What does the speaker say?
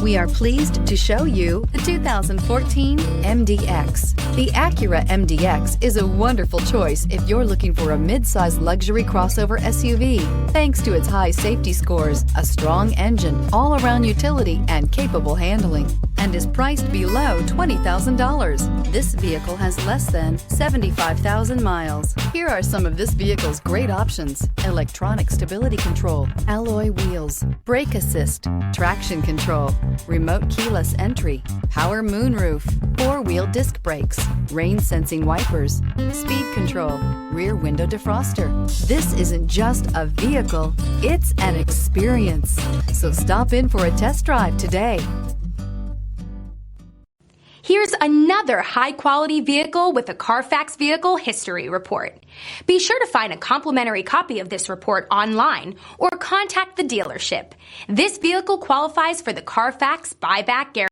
We are pleased to show you the 2014 MDX. The Acura MDX is a wonderful choice if you're looking for a mid-size luxury crossover SUV. Thanks to its high safety scores, a strong engine, all-around utility, and capable handling, and is priced below $20,000. This vehicle has less than 75,000 miles. Here are some of this vehicle's great options: electronic stability control, alloy wheels, brake assist, traction control, remote keyless entry, power moonroof, four-wheel disc brakes, rain sensing wipers, speed control, rear window defroster. This isn't just a vehicle, it's an experience. So stop in for a test drive today. Here's another high-quality vehicle with a Carfax Vehicle History Report. Be sure to find a complimentary copy of this report online or contact the dealership. This vehicle qualifies for the Carfax Buyback Guarantee.